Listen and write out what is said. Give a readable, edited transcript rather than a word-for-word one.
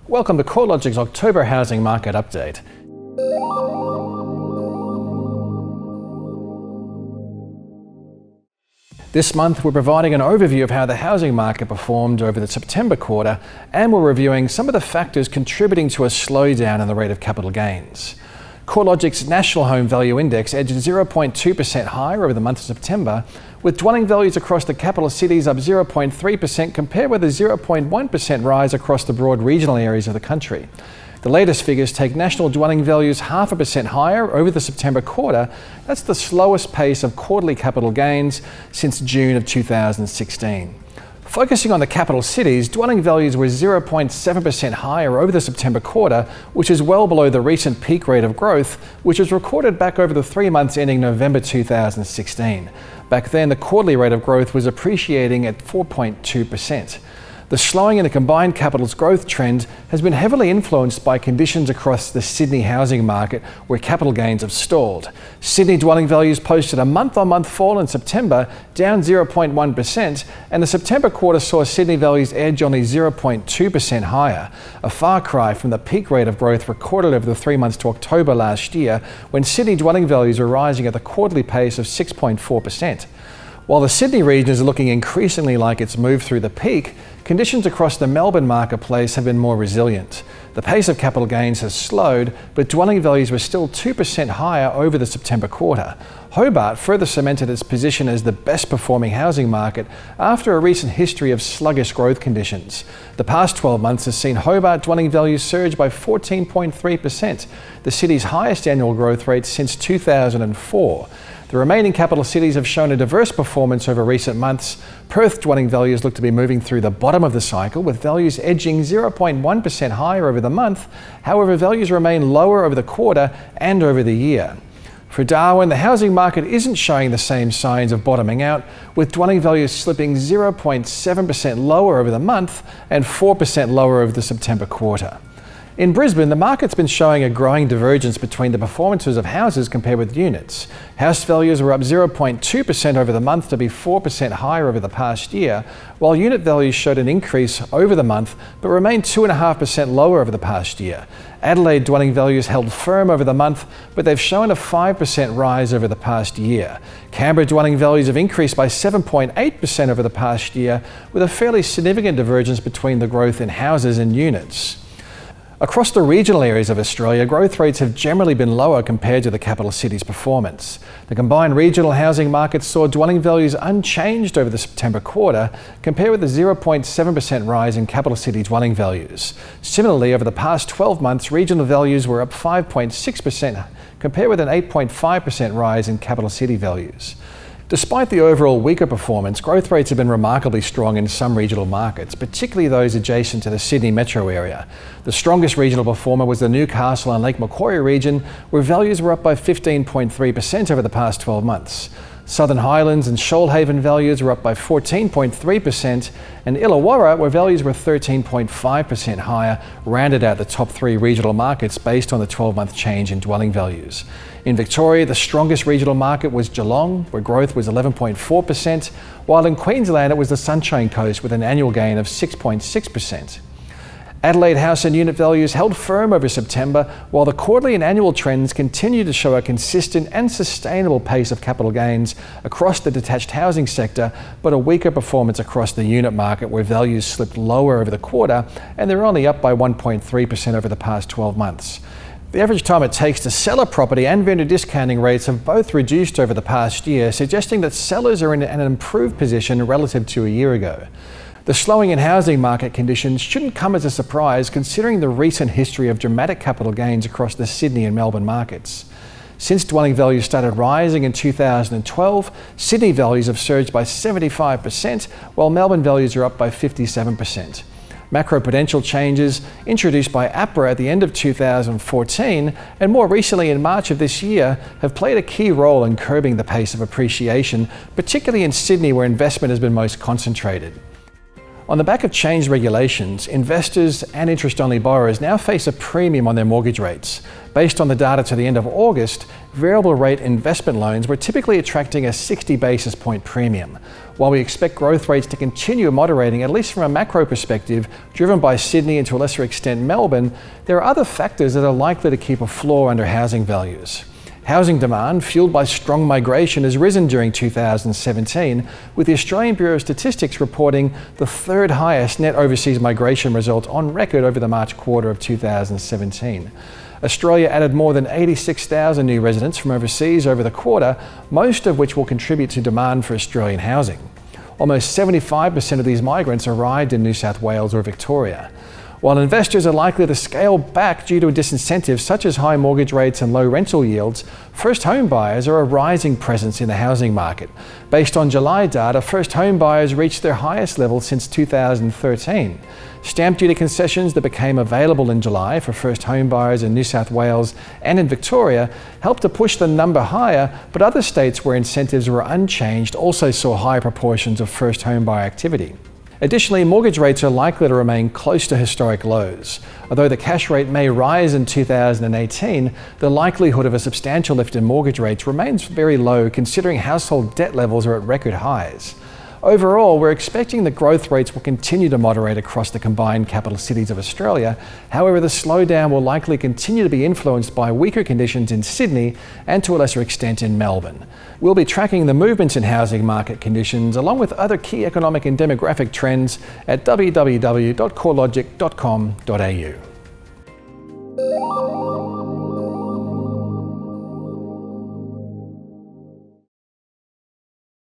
Welcome to CoreLogic's October housing market update. This month we're providing an overview of how the housing market performed over the September quarter, and we're reviewing some of the factors contributing to a slowdown in the rate of capital gains. CoreLogic's National Home Value Index edged 0.2% higher over the month of September, with dwelling values across the capital cities up 0.3% compared with a 0.1% rise across the broad regional areas of the country. The latest figures take national dwelling values 0.5% higher over the September quarter. That's the slowest pace of quarterly capital gains since June of 2016. Focusing on the capital cities, dwelling values were 0.7% higher over the September quarter, which is well below the recent peak rate of growth, which was recorded back over the 3 months ending November 2016. Back then, the quarterly rate of growth was appreciating at 4.2%. The slowing in the combined capital's growth trend has been heavily influenced by conditions across the Sydney housing market, where capital gains have stalled. Sydney dwelling values posted a month-on-month fall in September, down 0.1%, and the September quarter saw Sydney values edge only 0.2% higher, a far cry from the peak rate of growth recorded over the 3 months to October last year, when Sydney dwelling values were rising at the quarterly pace of 6.4%. While the Sydney region is looking increasingly like it's moved through the peak, conditions across the Melbourne marketplace have been more resilient. The pace of capital gains has slowed, but dwelling values were still 2% higher over the September quarter. Hobart further cemented its position as the best performing housing market after a recent history of sluggish growth conditions. The past 12 months has seen Hobart dwelling values surge by 14.3%, the city's highest annual growth rate since 2004. The remaining capital cities have shown a diverse performance over recent months. Perth dwelling values look to be moving through the bottom of the cycle, with values edging 0.1% higher over the month. However, values remain lower over the quarter and over the year. For Darwin, the housing market isn't showing the same signs of bottoming out, with dwelling values slipping 0.7% lower over the month and 4% lower over the September quarter. In Brisbane, the market's been showing a growing divergence between the performances of houses compared with units. House values were up 0.2% over the month to be 4% higher over the past year, while unit values showed an increase over the month but remained 2.5% lower over the past year. Adelaide dwelling values held firm over the month, but they've shown a 5% rise over the past year. Canberra dwelling values have increased by 7.8% over the past year, with a fairly significant divergence between the growth in houses and units. Across the regional areas of Australia, growth rates have generally been lower compared to the capital cities' performance. The combined regional housing market saw dwelling values unchanged over the September quarter, compared with the 0.7% rise in capital city dwelling values. Similarly, over the past 12 months, regional values were up 5.6%, compared with an 8.5% rise in capital city values. Despite the overall weaker performance, growth rates have been remarkably strong in some regional markets, particularly those adjacent to the Sydney metro area. The strongest regional performer was the Newcastle and Lake Macquarie region, where values were up by 15.3% over the past 12 months. Southern Highlands and Shoalhaven values were up by 14.3%, and Illawarra, where values were 13.5% higher, rounded out the top 3 regional markets based on the 12-month change in dwelling values. In Victoria, the strongest regional market was Geelong, where growth was 11.4%, while in Queensland it was the Sunshine Coast with an annual gain of 6.6%. Adelaide house and unit values held firm over September, while the quarterly and annual trends continue to show a consistent and sustainable pace of capital gains across the detached housing sector, but a weaker performance across the unit market, where values slipped lower over the quarter and they're only up by 1.3% over the past 12 months. The average time it takes to sell a property and vendor discounting rates have both reduced over the past year, suggesting that sellers are in an improved position relative to a year ago. The slowing in housing market conditions shouldn't come as a surprise, considering the recent history of dramatic capital gains across the Sydney and Melbourne markets. Since dwelling values started rising in 2012, Sydney values have surged by 75%, while Melbourne values are up by 57%. Macroprudential changes introduced by APRA at the end of 2014 and more recently in March of this year have played a key role in curbing the pace of appreciation, particularly in Sydney, where investment has been most concentrated. On the back of changed regulations, investors and interest-only borrowers now face a premium on their mortgage rates. Based on the data to the end of August, variable rate investment loans were typically attracting a 60 basis point premium. While we expect growth rates to continue moderating, at least from a macro perspective, driven by Sydney and to a lesser extent Melbourne, there are other factors that are likely to keep a floor under housing values. Housing demand, fueled by strong migration, has risen during 2017, with the Australian Bureau of Statistics reporting the third highest net overseas migration result on record over the March quarter of 2017. Australia added more than 86,000 new residents from overseas over the quarter, most of which will contribute to demand for Australian housing. Almost 75% of these migrants arrived in New South Wales or Victoria. While investors are likely to scale back due to disincentives such as high mortgage rates and low rental yields, first home buyers are a rising presence in the housing market. Based on July data, first home buyers reached their highest level since 2013. Stamp duty concessions that became available in July for first home buyers in New South Wales and in Victoria helped to push the number higher, but other states where incentives were unchanged also saw higher proportions of first home buyer activity. Additionally, mortgage rates are likely to remain close to historic lows. Although the cash rate may rise in 2018, the likelihood of a substantial lift in mortgage rates remains very low considering household debt levels are at record highs. Overall, we're expecting that growth rates will continue to moderate across the combined capital cities of Australia. However, the slowdown will likely continue to be influenced by weaker conditions in Sydney and to a lesser extent in Melbourne. We'll be tracking the movements in housing market conditions along with other key economic and demographic trends at www.corelogic.com.au.